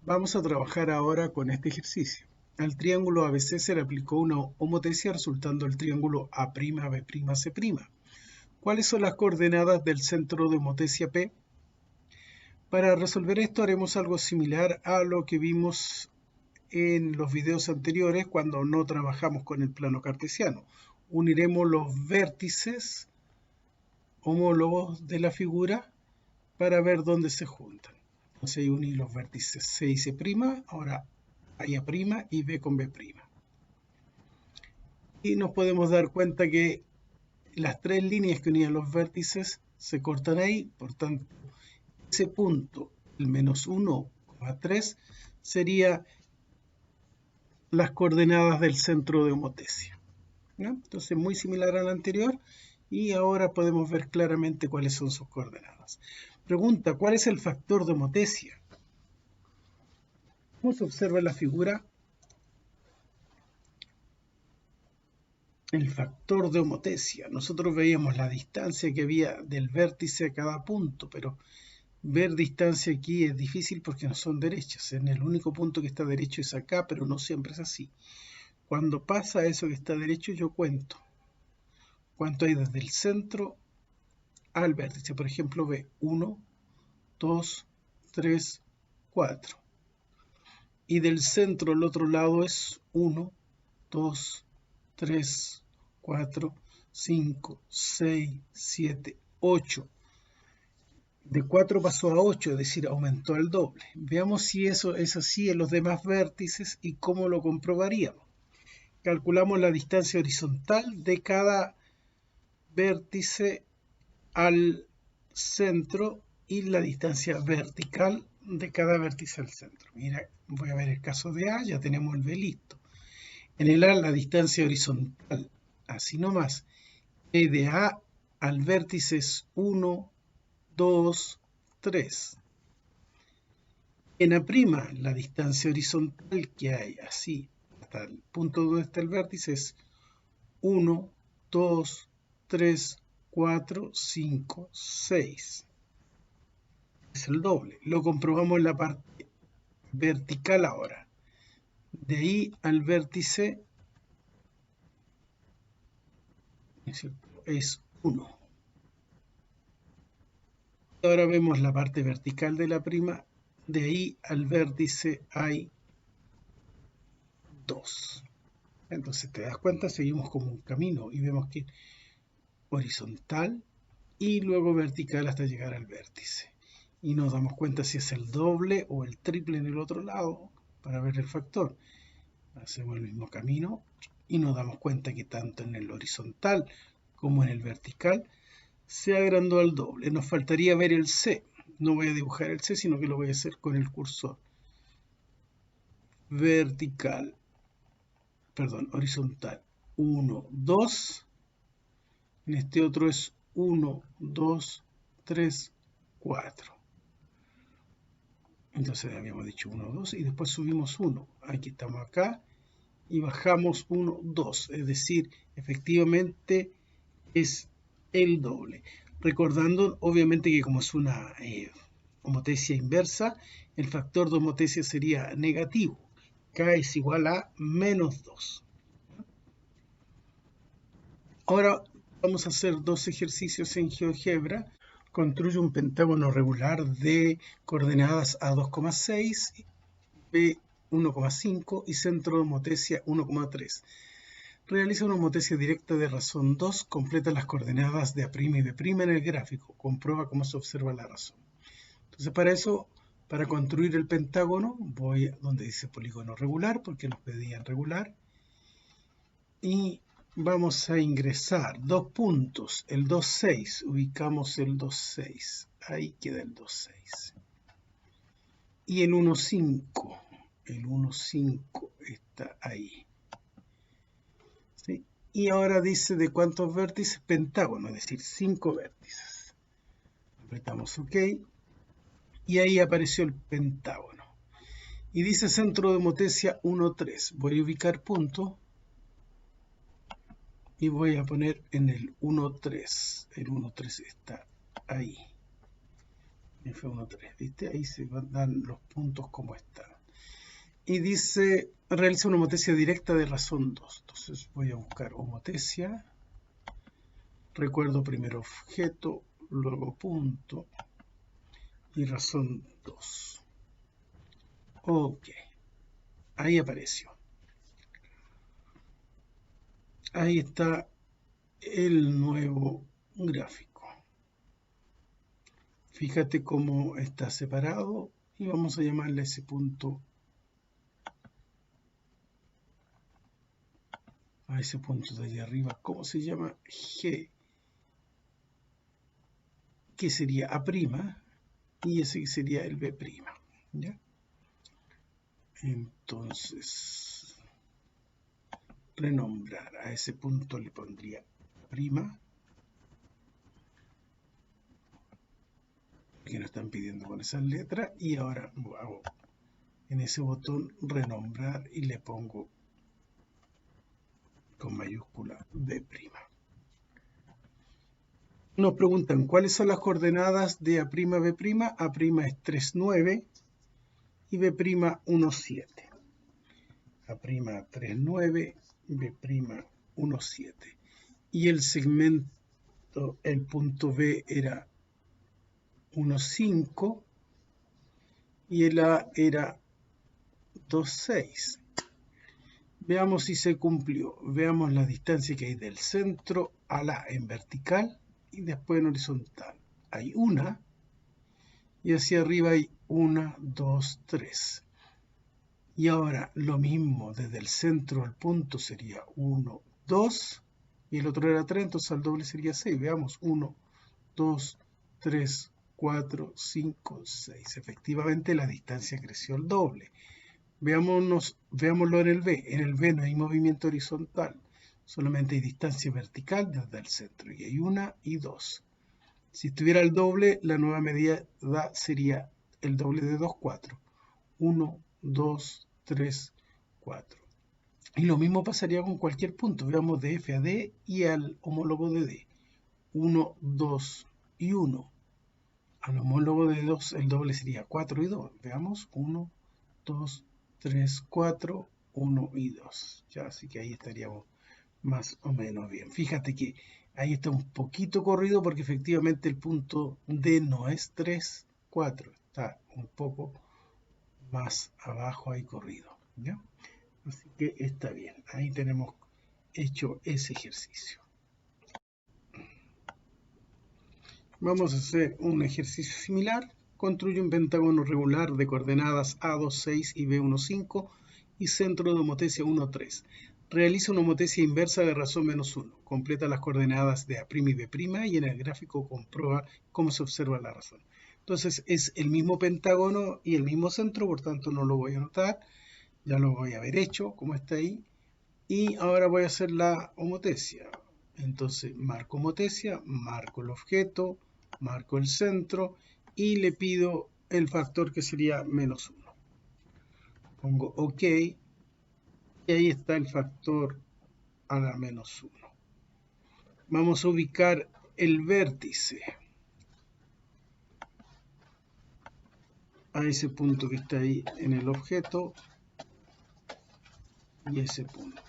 Vamos a trabajar ahora con este ejercicio. Al triángulo ABC se le aplicó una homotesia resultando el triángulo A'B'C'. ¿Cuáles son las coordenadas del centro de homotesia P? Para resolver esto haremos algo similar a lo que vimos en los videos anteriores cuando no trabajamos con el plano cartesiano. Uniremos los vértices homólogos de la figura para ver dónde se juntan. Entonces ahí uní los vértices C y C', ahora A y A' y B con B'. Y nos podemos dar cuenta que las tres líneas que unían los vértices se cortan ahí, por tanto, ese punto, el menos 1,3, sería las coordenadas del centro de homotesia. ¿No? Entonces, muy similar al anterior, y ahora podemos ver claramente cuáles son sus coordenadas. Pregunta, ¿cuál es el factor de homotesia? ¿Cómo se observa en la figura? El factor de homotesia. Nosotros veíamos la distancia que había del vértice a cada punto, pero ver distancia aquí es difícil porque no son derechas. En el único punto que está derecho es acá, pero no siempre es así. Cuando pasa eso que está derecho, yo cuento cuánto hay desde el centro al vértice. Por ejemplo, ve 1, 2, 3, 4. Y del centro al otro lado es 1, 2, 3, 4, 5, 6, 7, 8. De 4 pasó a 8, es decir, aumentó al doble. Veamos si eso es así en los demás vértices y cómo lo comprobaríamos. Calculamos la distancia horizontal de cada vértice al centro y la distancia vertical de cada vértice al centro. Mira, voy a ver el caso de A, ya tenemos el B listo. En el A la distancia horizontal, así nomás, de A al vértice es 1, 2, 3. En A', la distancia horizontal que hay así hasta el punto donde está el vértice es 1, 2, 3, 4, 5, 6. Es el doble. Lo comprobamos en la parte vertical ahora. De ahí al vértice es 1. Ahora vemos la parte vertical de la prima. De ahí al vértice hay 2. Entonces te das cuenta, seguimos como un camino y vemos que horizontal y luego vertical hasta llegar al vértice. Y nos damos cuenta si es el doble o el triple en el otro lado para ver el factor. Hacemos el mismo camino y nos damos cuenta que tanto en el horizontal como en el vertical se agrandó al doble. Nos faltaría ver el C. No voy a dibujar el C, sino que lo voy a hacer con el cursor. Vertical, perdón, horizontal. 1, 2. En este otro es 1, 2, 3, 4. Entonces habíamos dicho 1, 2 y después subimos 1. Aquí estamos acá y bajamos 1, 2. Es decir, efectivamente es el doble. Recordando, obviamente, que como es una homotesia inversa, el factor de homotesia sería negativo. K es igual a menos 2. Ahora vamos a hacer dos ejercicios en GeoGebra. Construye un pentágono regular de coordenadas A2,6, B 1,5 y centro de homotesia 1,3. Realiza una homotesia directa de razón 2, completa las coordenadas de A' y B' en el gráfico, comprueba cómo se observa la razón. Entonces para eso, para construir el pentágono, voy a donde dice polígono regular, porque nos pedían regular, y vamos a ingresar dos puntos, el 2,6, ubicamos el 2,6, ahí queda el 2,6. Y el 1,5, el 1,5 está ahí. ¿Sí? Y ahora dice de cuántos vértices, pentágono, es decir, 5 vértices. Apretamos OK y ahí apareció el pentágono. Y dice centro de homotesia 1,3. Voy a ubicar punto y voy a poner en el 1,3. El 1,3 está ahí. F1,3, ¿viste? Ahí se dan los puntos como están. Y dice, realiza una homotesia directa de razón 2. Entonces voy a buscar homotesia. Recuerdo primero objeto, luego punto y razón 2. Ok, ahí apareció. Ahí está el nuevo gráfico. Fíjate cómo está separado y vamos a llamarle a ese punto, de ahí arriba, ¿cómo se llama? G, que sería A', y ese sería el B', ¿ya? Entonces, renombrar a ese punto le pondría prima, que nos están pidiendo con esas letras, y ahora hago en ese botón renombrar y le pongo con mayúscula B'. Nos preguntan cuáles son las coordenadas de A'B'. A' es 3,9 y B' 1,7. A' 3,9, B' 1,7. Y el segmento, el punto B era 1,5 y el A era 2,6. Veamos si se cumplió. Veamos la distancia que hay del centro a la en vertical y después en horizontal. Hay una y hacia arriba hay 1, 2, 3. Y ahora lo mismo, desde el centro al punto sería 1, 2 y el otro era 3, entonces al doble sería 6. Veamos, 1, 2, 3, 4, 5, 6. Efectivamente la distancia creció el doble. Veámoslo en el B. En el B no hay movimiento horizontal, solamente hay distancia vertical desde el centro y hay 1 y 2. Si estuviera el doble, la nueva medida sería el doble de 2, 4. 1, 2, 3, 4. Y lo mismo pasaría con cualquier punto. Veamos de F a D y al homólogo de D. 1, 2 y 1. Al homólogo de 2 el doble sería 4 y 2. Veamos, 1, 2, 3, 4, 1 y 2. Ya, así que ahí estaríamos más o menos bien. Fíjate que ahí está un poquito corrido porque efectivamente el punto D no es 3, 4. Está un poco más abajo ahí corrido, ¿ya? Así que está bien. Ahí tenemos hecho ese ejercicio. Vamos a hacer un ejercicio similar. Construye un pentágono regular de coordenadas A2,6 y B1,5 y centro de homotesia 1,3. Realiza una homotesia inversa de razón -1. Completa las coordenadas de A' y B' y en el gráfico comprueba cómo se observa la razón. Entonces es el mismo pentágono y el mismo centro, por tanto no lo voy a anotar. Ya lo voy a haber hecho, como está ahí. Y ahora voy a hacer la homotesia. Entonces marco homotesia, marco el objeto, marco el centro y le pido el factor que sería -1. Pongo OK y ahí está el factor a la -1. Vamos a ubicar el vértice a ese punto que está ahí en el objeto y ese punto.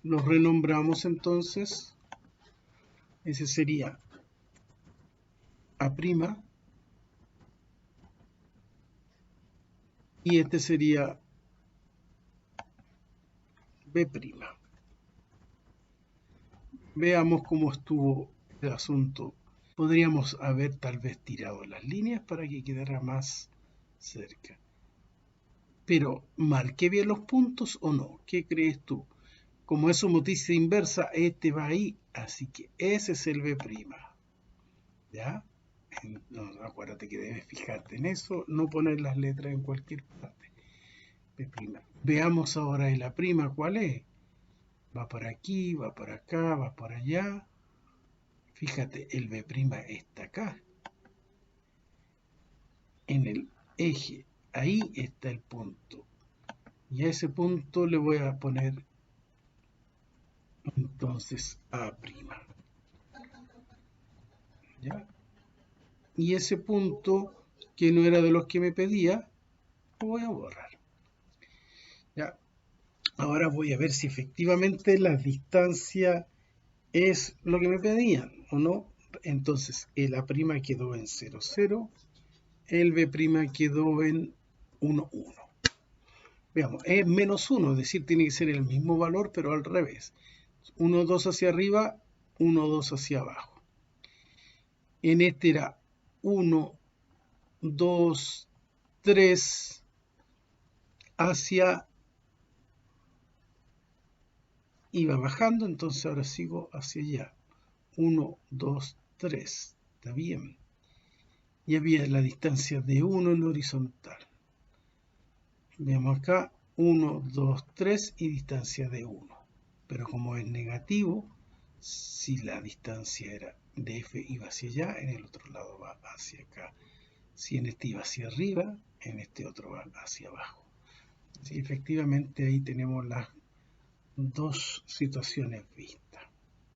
Los renombramos entonces. Ese sería A' y este sería B'. Veamos cómo estuvo el asunto. Podríamos haber tal vez tirado las líneas para que quedara más cerca. Pero, ¿marqué bien los puntos o no? ¿Qué crees tú? Como es homotesia inversa, este va ahí, así que ese es el B'. ¿Ya? No, acuérdate que debes fijarte en eso, no poner las letras en cualquier parte. B'. Veamos ahora el A', ¿cuál es? Va por aquí, va por acá, va por allá. Fíjate, el B' está acá, en el eje. Ahí está el punto. Y a ese punto le voy a poner entonces A'. ¿Ya? Y ese punto que no era de los que me pedía, lo voy a borrar. Ya. Ahora voy a ver si efectivamente la distancia es lo que me pedían o no. Entonces el A' quedó en 0, 0, el B' quedó en 1, 1. Veamos, es menos 1, es decir, tiene que ser el mismo valor, pero al revés. 1, 2 hacia arriba, 1, 2 hacia abajo. En este era 1, 2, 3 hacia... Iba bajando, entonces ahora sigo hacia allá. 1, 2, 3. ¿Está bien? Y había la distancia de 1 en horizontal. Veamos acá, 1, 2, 3 y distancia de 1. Pero como es negativo, si la distancia era de f iba hacia allá, en el otro lado va hacia acá. Si en este iba hacia arriba, en este otro va hacia abajo. Sí, efectivamente ahí tenemos las dos situaciones vistas.